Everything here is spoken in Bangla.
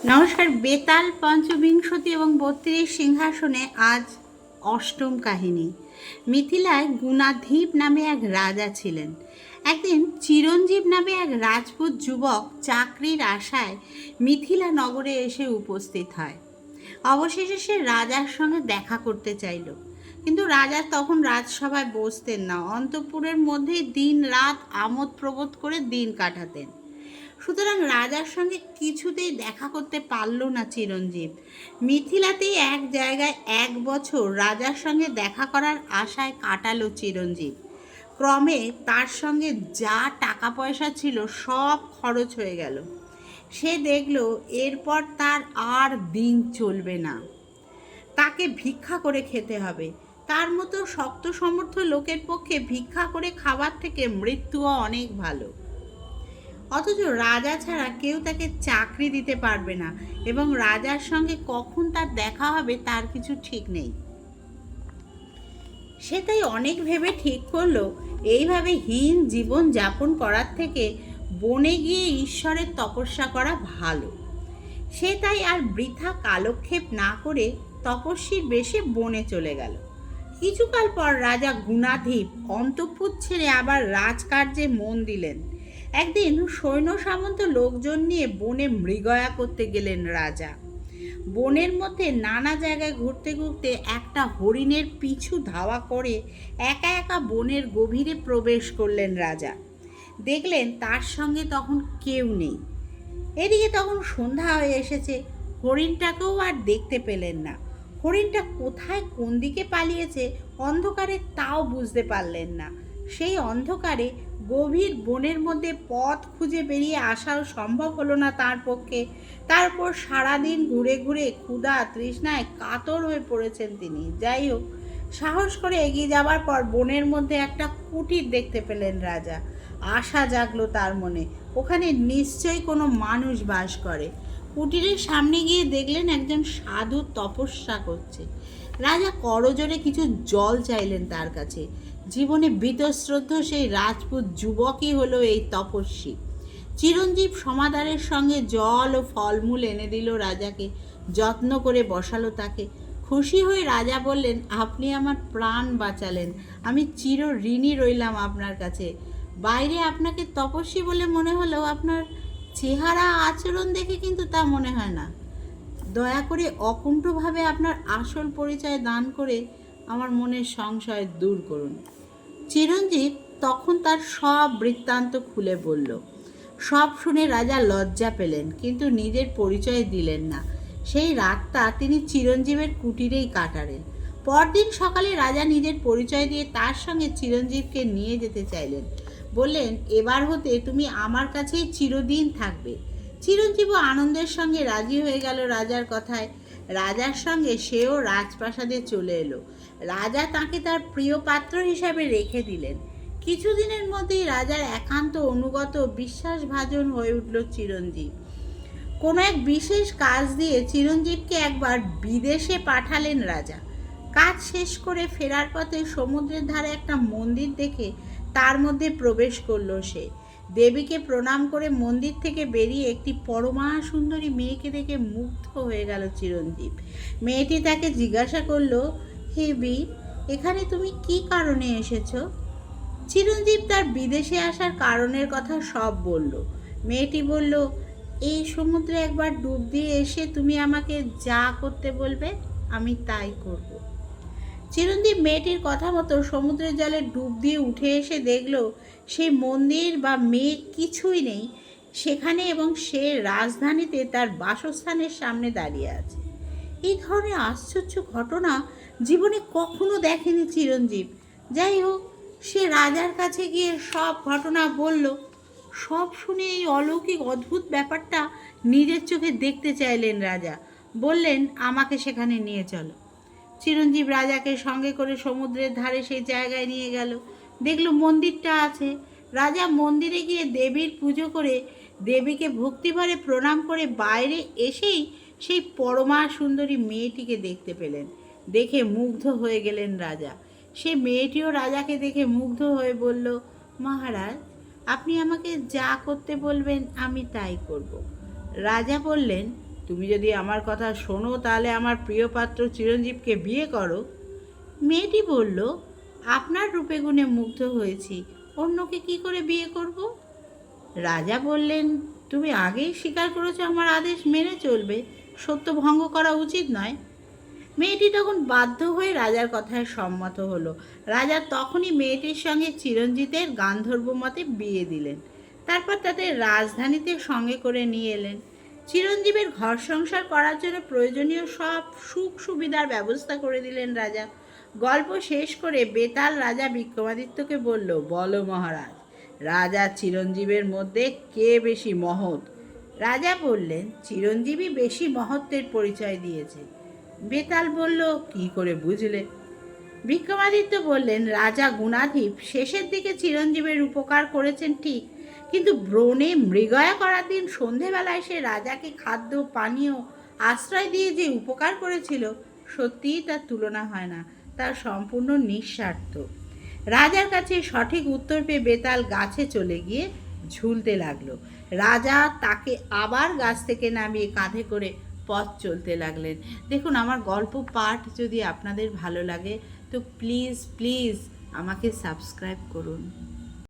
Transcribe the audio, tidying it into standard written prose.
নমস্কার। বেতাল পঞ্চবিংশতি এবং 32 সিংহাসনে আজ অষ্টম কাহিনী। মিথিলায় গুণাধীপ নামে এক রাজা ছিলেন। একদিন চিরঞ্জীব নামে এক রাজপুত যুবক চাকরির আশায় মিথিলা নগরে এসে উপস্থিত হয়। অবশেষে সে রাজার সঙ্গে দেখা করতে চাইল, কিন্তু রাজা তখন রাজসভায় বসতেন না, অন্তঃপুরের মধ্যেই দিন রাত আমোদ প্রবোধ করে দিন কাটাতেন। সুতরাং রাজার সঙ্গে কিছুতেই দেখা করতে পারল না চিরঞ্জীব। মিথিলাতেই এক জায়গায় 1 বছর রাজার সঙ্গে দেখা করার আশায় কাটালো চিরঞ্জীব। ক্রমে তার সঙ্গে যা টাকা পয়সা ছিল সব খরচ হয়ে গেল। সে দেখল এরপর তার আর দিন চলবে না, তাকে ভিক্ষা করে খেতে হবে। তার মতো শক্ত সমর্থ লোকের পক্ষে ভিক্ষা করে খাবার থেকে মৃত্যুও অনেক ভালো। অথচ রাজা ছাড়া কেউ তাকে চাকরি দিতে পারবে না, এবং রাজার সঙ্গে কখন তার দেখা হবে তার কিছু ঠিক নেই। সে তাই অনেক ভেবে ঠিক করলো, এইভাবে হীন জীবন যাপন করার থেকে বনে গিয়ে ঈশ্বরের তপস্যা করা ভালো। সে তাই আর বৃথা কালক্ষেপ না করে তপস্বীর বেশে বনে চলে গেল। কিছুকাল পর রাজা গুণাধীপ অন্তঃপুর ছেড়ে আবার রাজকার্যে মন দিলেন। একদিন সৈন্য সামন্ত লোকজন নিয়ে বনে মৃগয়া করতে গেলেন রাজা। বনের মধ্যে নানা জায়গায় ঘুরতে ঘুরতে একটা হরিণের পিছু ধাওয়া করে একা একা বনের গভীরে প্রবেশ করলেন রাজা। দেখলেন তার সঙ্গে তখন কেউ নেই। এদিকে তখন সন্ধ্যা হয়ে এসেছে, হরিণটাকেও আর দেখতে পেলেন না। হরিণটা কোথায় কোন দিকে পালিয়েছে অন্ধকারে তাও বুঝতে পারলেন না। সেই অন্ধকারে গভীর বনের মধ্যে পথ খুঁজে বেরিয়ে আসাও সম্ভব হলো না তার পক্ষে। তারপর সারাদিন ঘুরে ঘুরে ক্ষুধা তৃষ্ণায় কাতর হয়ে পড়েছেন তিনি। যাই হোক, সাহস করে এগিয়ে যাবার পর বনের মধ্যে একটা কুটির দেখতে পেলেন রাজা। আশা জাগলো তার মনে, ওখানে নিশ্চয়ই কোনো মানুষ বাস করে। কুটিরের সামনে গিয়ে দেখলেন একজন সাধু তপস্যা করছে। রাজা করজোরে কিছু জল চাইলেন তার কাছে। জীবনে বীতশ্রদ্ধ সেই রাজপুত যুবকই হলো এই তপস্বী। চিরঞ্জীব সমাদরের সঙ্গে জল ও ফলমূল এনে দিল রাজাকে, যত্ন করে বসালো তাকে। খুশি হয়ে রাজা বললেন, আপনি আমার প্রাণ বাঁচালেন, আমি চির ঋণী রইলাম আপনার কাছে। বাইরে আপনাকে তপস্বী বলে মনে হলেও আপনার চেহারা আচরণ দেখে কিন্তু তা মনে হয় না। দয়া করে অকুণ্ঠভাবে আপনার আসল পরিচয় দান করে আমার মনের সংশয় দূর করুন। চিরঞ্জীব তখন তার সব বৃত্তান্ত খুলে বলল। সব শুনে রাজা লজ্জা পেলেন, কিন্তু নিজের পরিচয় দিলেন না। সেই রাতটা তিনি চিরঞ্জীবের কুটিরেই কাটালেন। পরদিন সকালে রাজা নিজের পরিচয় দিয়ে তার সঙ্গে চিরঞ্জীবকে নিয়ে যেতে চাইলেন। বললেন, এবার হতে তুমি আমার কাছেই চিরদিন থাকবে। চিরঞ্জীবও আনন্দের সঙ্গে রাজি হয়ে গেল রাজার কথায়। রাজার সঙ্গে সেও রাজপ্রাসাদে চলে এলো। রাজা তাকে তার প্রিয় পাত্র হিসাবে রেখে দিলেন। কিছুদিনের মধ্যেই রাজার একান্ত অনুগত বিশ্বাসভাজন হয়ে উঠল চিরঞ্জীব। কোনো এক বিশেষ কাজ দিয়ে চিরঞ্জীবকে একবার বিদেশে পাঠালেন রাজা। কাজ শেষ করে ফেরার পথে সমুদ্রের ধারে একটা মন্দির দেখে তার মধ্যে প্রবেশ করলো সে। দেবীকে প্রণাম করে মন্দির থেকে বেরিয়ে একটি পরমা সুন্দরী মেয়েকে দেখে মুগ্ধ হয়ে গেল চিরঞ্জীব। মেয়েটি তাকে জিজ্ঞাসা করলো, হে বীর, এখানে তুমি কি কারণে এসেছো? চিরঞ্জীব তার বিদেশে আসার কারণের কথা সব বলল। মেয়েটি বলল, এই সমুদ্রে একবার ডুব দিয়ে এসে তুমি আমাকে যা করতে বলবে আমি তাই করব। চিরঞ্জীব মেয়েটির কথা মতো সমুদ্রের জলে ডুব দিয়ে উঠে এসে দেখল সেই মন্দির বা মেয়ে কিছুই নেই সেখানে, এবং সে রাজধানীতে তার বাসস্থানের সামনে দাঁড়িয়ে আছে। এই ধরনের আশ্চর্য ঘটনা জীবনে কখনো দেখেনি চিরঞ্জীব। যাই হোক, সে রাজার কাছে গিয়ে সব ঘটনা বলল। সব শুনে এই অলৌকিক অদ্ভুত ব্যাপারটা নিজের চোখে দেখতে চাইলেন রাজা। বললেন, আমাকে সেখানে নিয়ে চলো। চিরঞ্জীব রাজাকে সঙ্গে করে সমুদ্রের ধারে সেই জায়গায় নিয়ে গেল। দেখল মন্দিরটা আছে। রাজা মন্দিরে গিয়ে দেবীর পুজো করে দেবীকে ভক্তিভরে প্রণাম করে বাইরে এসেই সেই পরমা সুন্দরী মেয়েটিকে দেখতে পেলেন। দেখে মুগ্ধ হয়ে গেলেন রাজা। সে মেয়েটিও রাজাকে দেখে মুগ্ধ হয়ে বলল, মহারাজ, আপনি আমাকে যা করতে বলবেন আমি তাই করব। রাজা বললেন, তুমি যদি আমার কথা শোনো তাহলে আমার প্রিয় পাত্র চিরঞ্জীবকে বিয়ে করো। মেয়েটি বলল, আপনার রূপে গুণে মুগ্ধ হয়েছি, অন্যকে কি করে বিয়ে করব? রাজা বললেন, তুমি আগেই স্বীকার করেছো আমার আদেশ মেনে চলবে, সত্য ভঙ্গ করা উচিত নয়। মেয়েটি তখন বাধ্য হয়ে রাজার কথায় সম্মত হলো। রাজা তখনই মেয়েটির সঙ্গে চিরঞ্জিতের গান্ধর্ব মতে বিয়ে দিলেন। তারপর তাদের রাজধানীতে সঙ্গে করে নিয়ে এলেন। চিরঞ্জীবের ঘর সংসার করার জন্য প্রয়োজনীয় সব সুখ সুবিধার ব্যবস্থা করে দিলেন রাজা। গল্প শেষ করে বেতাল রাজা বিক্রমাদিত্যকে বলল, বলো মহারাজ, রাজা চিরঞ্জীবের মধ্যে কে বেশি মহৎ? রাজা বললেন, চিরঞ্জীবী বেশি মহত্বের পরিচয় দিয়েছে। বেতাল বলল, কি করে বুঝলে? বিক্রমাদিত্য বললেন, রাজা গুণাধিপ, শেষের দিকে চিরঞ্জীবের উপকার করেছেন ঠিক, কিন্তু ব্রণে মৃগয়া করার দিন সন্ধেবেলায় সে রাজাকে খাদ্য পানীয় আশ্রয় দিয়ে যে উপকার করেছিল, সত্যিই তার তুলনা হয় না। তার সম্পূর্ণ নিঃস্বার্থ। রাজার কাছে সঠিক উত্তর পেয়ে বেতাল গাছে চলে গিয়ে ঝুলতে লাগলো। রাজা তাকে আবার গাছ থেকে নামিয়ে কাঁধে করে পথ চলতে লাগলেন। দেখুন, আমার গল্প পাঠ যদি আপনাদের ভালো লাগে তো প্লিজ প্লিজ আমাকে সাবস্ক্রাইব করুন।